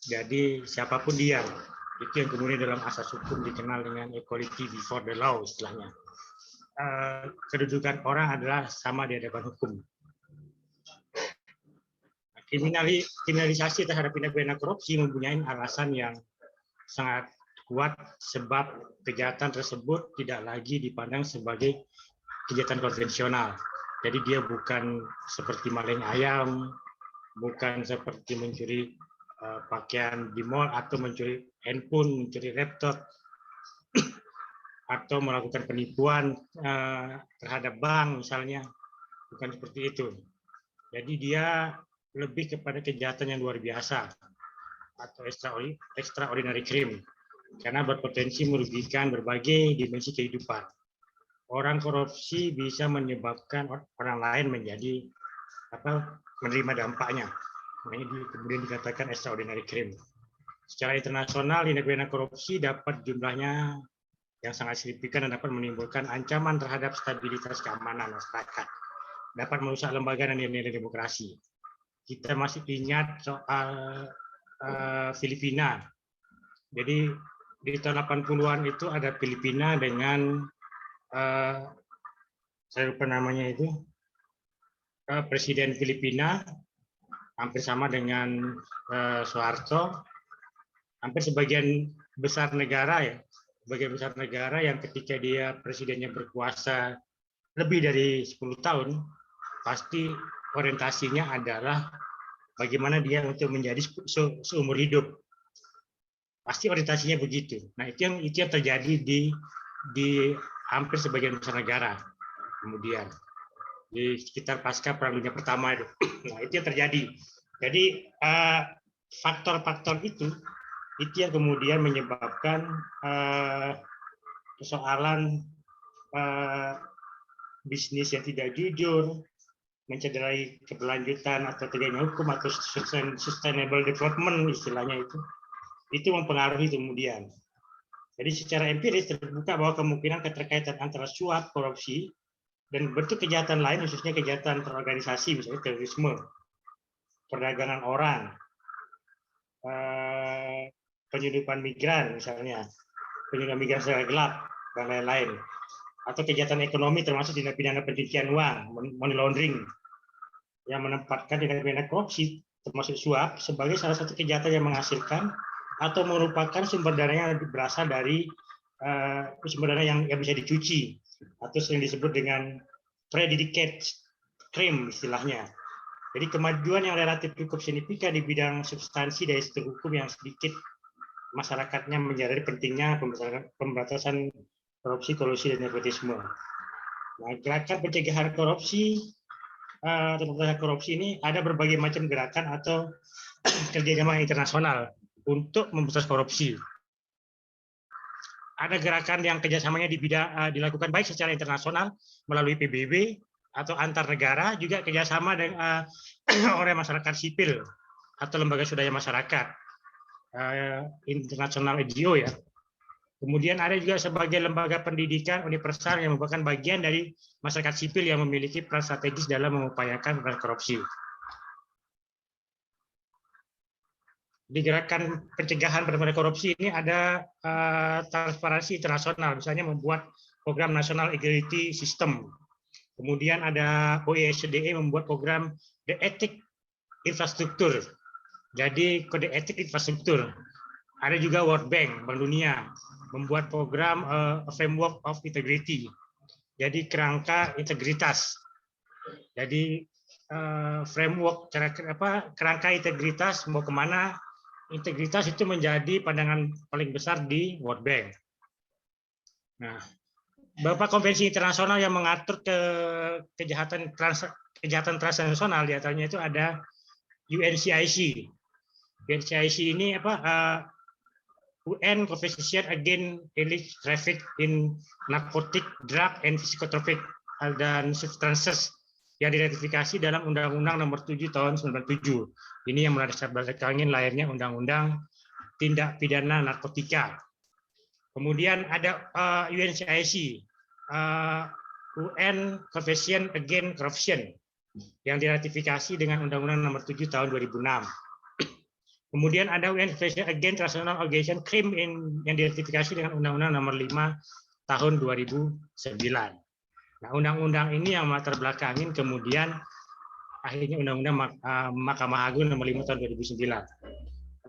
Jadi siapapun dia, itu yang kemudian dalam asas hukum dikenal dengan equality before the law istilahnya. Kedudukan orang adalah sama di hadapan hukum. Kriminalisasi terhadap tindak pidana korupsi mempunyai alasan yang sangat kuat sebab kejahatan tersebut tidak lagi dipandang sebagai kejahatan konvensional. Jadi dia bukan seperti maling ayam, bukan seperti mencuri pakaian di mall atau mencuri handphone, mencuri laptop, atau melakukan penipuan terhadap bank misalnya, bukan seperti itu. Jadi dia lebih kepada kejahatan yang luar biasa atau extraordinary crime karena berpotensi merugikan berbagai dimensi kehidupan. Orang korupsi bisa menyebabkan orang lain menjadi menerima dampaknya. Ini kemudian dikatakan extraordinary crime. Secara internasional, tindak pidana korupsi dapat jumlahnya yang sangat signifikan dan dapat menimbulkan ancaman terhadap stabilitas keamanan masyarakat, dapat merusak lembaga dan nilai-nilai demokrasi. Kita masih ingat soal Filipina. Jadi di tahun 80-an itu ada Filipina dengan saya lupa namanya itu, Presiden Filipina hampir sama dengan Soeharto, hampir sebagian besar negara ya. Sebagian besar negara yang ketika dia presidennya berkuasa lebih dari 10 tahun, pasti orientasinya adalah bagaimana dia untuk menjadi seumur hidup. Pasti orientasinya begitu. Nah, itu yang terjadi di hampir sebagian besar negara. Kemudian di sekitar pasca Perang Dunia Pertama itu. Nah, itu yang terjadi. Jadi faktor-faktor itu yang kemudian menyebabkan persoalan bisnis yang tidak jujur, mencederai keberlanjutan atau tegaknya hukum atau sustainable development istilahnya itu mempengaruhi kemudian. Jadi secara empiris terbuka bahwa kemungkinan keterkaitan antara suap, korupsi, dan bentuk kejahatan lain, khususnya kejahatan terorganisasi, misalnya terorisme, perdagangan orang, penyelundupan migran misalnya, penyelundupan migran secara gelap dan lain-lain, atau kejahatan ekonomi termasuk tindak pidana pencucian uang, money laundering, yang menempatkan tindak pidana korupsi termasuk suap sebagai salah satu kejahatan yang menghasilkan atau merupakan sumber dana yang berasal dari sumber dana yang bisa dicuci atau sering disebut dengan predicated crime istilahnya. Jadi kemajuan yang relatif cukup signifikan di bidang substansi dari struktur hukum yang sedikit masyarakatnya menyadari pentingnya pemberantasan korupsi, kolusi, dan nepotisme. Nah, gerakan pencegahan korupsi ini ada berbagai macam gerakan atau kerjasama internasional untuk memberantas korupsi. Ada gerakan yang kerjasamanya dilakukan baik secara internasional melalui PBB atau antar negara, juga kerjasama dengan oleh masyarakat sipil atau lembaga swadaya masyarakat, internasional NGO ya. Kemudian ada juga sebagai lembaga pendidikan universal yang merupakan bagian dari masyarakat sipil yang memiliki peran strategis dalam mengupayakan pemberantasan korupsi. Di gerakan pencegahan pemberantasan korupsi ini ada transparansi internasional, misalnya membuat program National Integrity System. Kemudian ada OECD membuat program The Ethic Infrastructure, jadi kode etik infrastruktur. Ada juga World Bank, Bank Dunia, membuat program Framework of Integrity, jadi kerangka integritas. Jadi framework kerangka integritas mau kemana? Integritas itu menjadi pandangan paling besar di World Bank. Nah, beberapa konvensi internasional yang mengatur kejahatan transnasional, di antaranya itu ada UNCIC. UNCIC ini UN Convention Against Illicit Traffic in Narcotic, Drug, and Psychotropic dan Substances yang diratifikasi dalam Undang-Undang Nomor 7 Tahun 97. Ini yang berdasarkan lahirnya Undang-Undang Tindak Pidana Narkotika. Kemudian ada UNCIC, UN Convention Against Corruption, yang diratifikasi dengan Undang-Undang Nomor 7 Tahun 2006. Kemudian ada UN Convention Against Transnational Organization Crime yang diratifikasi dengan Undang-Undang Nomor 5 Tahun 2009. Nah, undang-undang ini yang melatar belakangin kemudian akhirnya Undang-Undang Mahkamah Agung Nomor 5 Tahun 2009.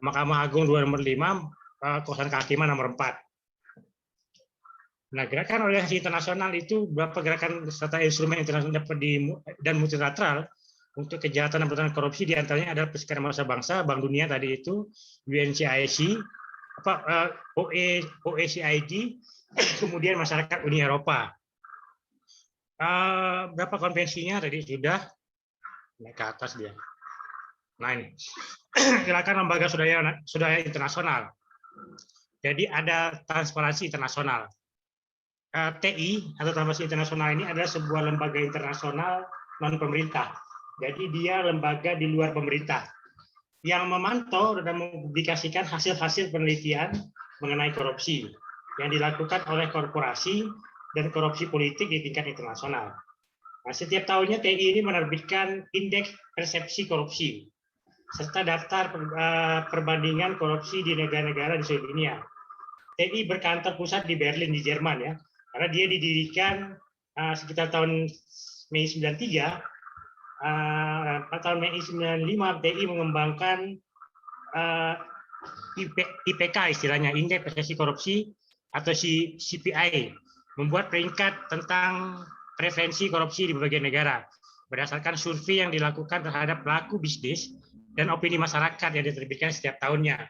Mahkamah Agung nomor 5, Kekuasaan Kehakiman Nomor 4. Nah, gerakan organisasi internasional itu beberapa gerakan serta instrumen internasional dan multilateral untuk kejahatan dan pemberantasan korupsi, diantaranya adalah Perserikatan Bangsa-Bangsa, Bank Dunia tadi itu, UNCIC, OECD, kemudian Masyarakat Uni Eropa. Berapa konvensinya tadi sudah naik ke atas dia. Nah ini gerakan lembaga swadaya internasional. Jadi ada transparansi internasional. TI atau transparansi internasional ini adalah sebuah lembaga internasional non pemerintah. Jadi dia lembaga di luar pemerintah yang memantau dan mempublikasikan hasil-hasil penelitian mengenai korupsi yang dilakukan oleh korporasi dan korupsi politik di tingkat internasional. Nah, setiap tahunnya TI ini menerbitkan indeks persepsi korupsi serta daftar perbandingan korupsi di negara-negara di seluruh dunia. TI berkantor pusat di Berlin di Jerman ya, karena dia didirikan sekitar tahun Mei 93. Tahun Mei 95 TI mengembangkan IPK istilahnya, indeks persepsi korupsi atau CPI, membuat peringkat tentang prevensi korupsi di berbagai negara berdasarkan survei yang dilakukan terhadap pelaku bisnis dan opini masyarakat yang diterbitkan setiap tahunnya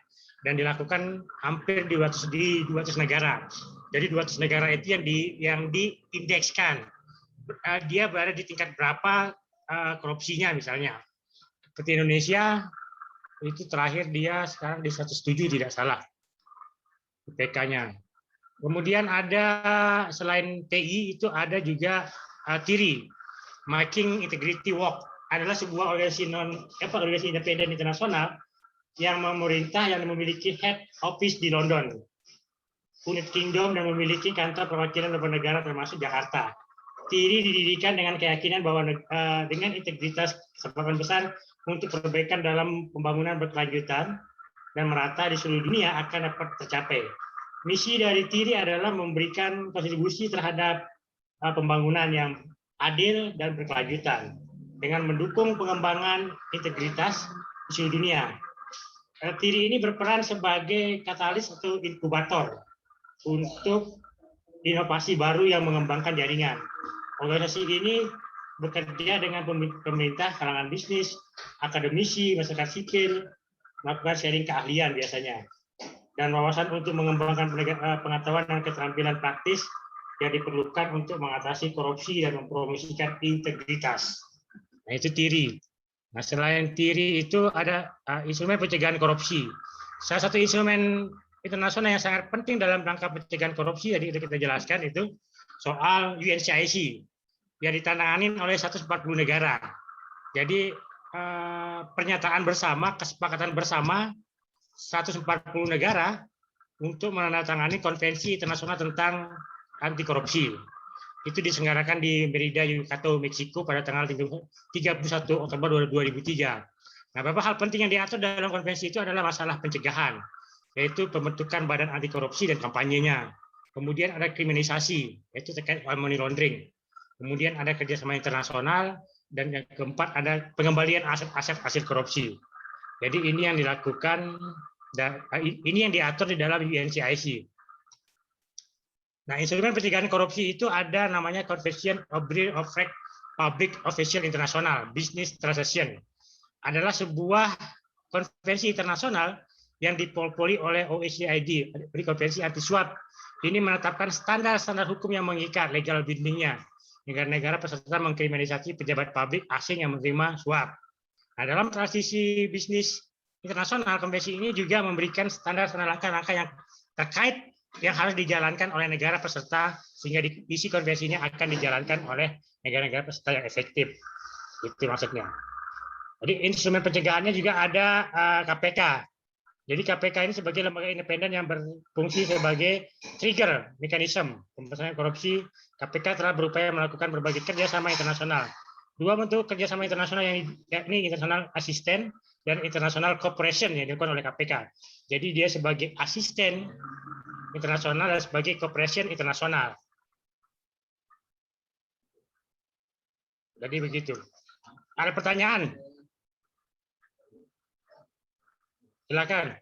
dan dilakukan hampir di 200 negara. Jadi 200 negara itu yang diindekskan. Dia berada di tingkat berapa korupsinya misalnya. Seperti Indonesia itu terakhir dia sekarang di 107 tidak salah IPK-nya. Kemudian ada selain TI itu ada juga TIRI, Making Integrity Work, adalah sebuah organisasi independen internasional yang memerintah yang memiliki head office di London, United Kingdom, dan memiliki kantor perwakilan beberapa negara termasuk Jakarta. TIRI didirikan dengan keyakinan bahwa dengan integritas kesempatan besar untuk perbaikan dalam pembangunan berkelanjutan dan merata di seluruh dunia akan dapat tercapai. Misi dari TIRI adalah memberikan kontribusi terhadap pembangunan yang adil dan berkelanjutan dengan mendukung pengembangan integritas di seluruh dunia. TIRI ini berperan sebagai katalis atau inkubator untuk inovasi baru yang mengembangkan jaringan. Organisasi ini bekerja dengan pemerintah, kalangan bisnis, akademisi, masyarakat sipil, melakukan sharing keahlian biasanya, dan wawasan untuk mengembangkan pengetahuan dan keterampilan praktis yang diperlukan untuk mengatasi korupsi dan mempromosikan integritas. Nah, itu TIRI. Nah, selain TIRI itu ada instrumen pencegahan korupsi. Salah satu instrumen internasional yang sangat penting dalam rangka pencegahan korupsi, jadi kita jelaskan itu soal UNCIC yang ditandangani oleh 140 negara. Jadi pernyataan bersama, kesepakatan bersama 140 negara untuk menandatangani konvensi internasional tentang anti korupsi. Itu diselenggarakan di Merida, Yucatán, Meksiko pada tanggal 31 Oktober 2003. Nah, beberapa hal penting yang diatur dalam konvensi itu adalah masalah pencegahan, yaitu pembentukan badan anti korupsi dan kampanyenya. Kemudian ada kriminalisasi, yaitu terkait money laundering. Kemudian ada kerjasama internasional, dan yang keempat ada pengembalian aset-aset hasil korupsi. Jadi ini yang dilakukan, ini yang diatur di dalam UNCIC. Nah, instrumen pencegahan korupsi itu ada namanya Convention of Public Official International Business Transaction. Adalah sebuah konvensi internasional yang dipelopori oleh OECD, Konvensi Anti Suap. Ini menetapkan standar-standar hukum yang mengikat, legal bindingnya. Negara-negara peserta mengkriminalisasi pejabat publik asing yang menerima suap. Nah, dalam transisi bisnis internasional, konvensi ini juga memberikan standar-standar langkah-langkah yang terkait yang harus dijalankan oleh negara peserta, sehingga isi konvensi ini akan dijalankan oleh negara-negara peserta yang efektif. Itu maksudnya. Jadi instrumen pencegahannya juga ada KPK. Jadi KPK ini sebagai lembaga independen yang berfungsi sebagai trigger mekanisme pemberantasan korupsi. KPK telah berupaya melakukan berbagai kerjasama internasional. Dua bentuk kerjasama internasional yakni international assistance dan international cooperation yang dilakukan oleh KPK. Jadi dia sebagai asisten internasional dan sebagai cooperation internasional. Jadi begitu. Ada pertanyaan? Silakan.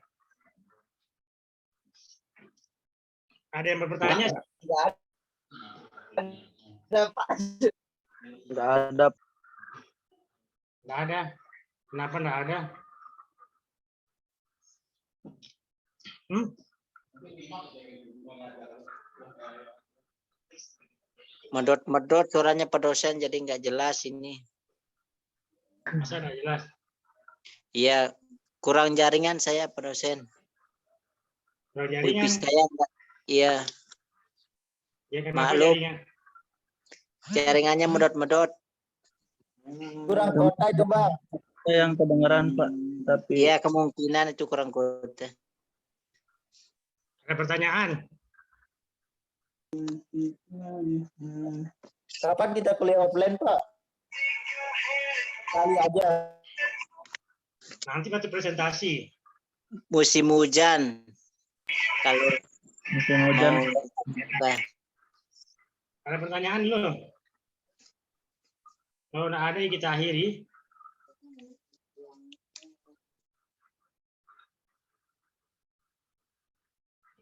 Ada yang bertanya? Nggak ada. Nggak ada. Kenapa nggak ada? Medot-medot suaranya Pak dosen, jadi nggak jelas ini. Masa nggak jelas? Iya, kurang jaringan saya Pak dosen. Kurang jaringan? Wifi saya nggak. Iya. Ya, maklum. Jaringannya medot-medot. Kurang kota itu Bang. Yang kedengeran Pak, tapi Iya, kemungkinan itu kurang kuat. Ada pertanyaan? Kapan kita kuliah offline Pak? Kali aja. Nanti waktu presentasi. Musim hujan. Kalau musim hujan. Ada pertanyaan dulu? Kalau nggak ada, ya kita akhiri.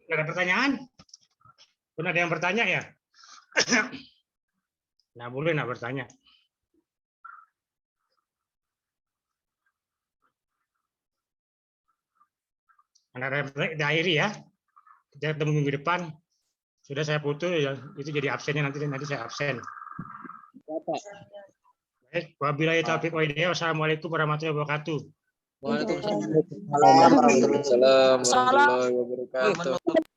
Nggak ada pertanyaan? Pun ada yang bertanya ya? Nggak boleh nggak bertanya. Ada yang akhiri ya? Kita ketemu minggu depan. Sudah saya putus, ya, itu jadi absennya nanti saya absen. Baik, wabillahi taufiq wa hidayah. Wassalamualaikum warahmatullahi wabarakatuh. Waalaikumsalam warahmatullahi wabarakatuh.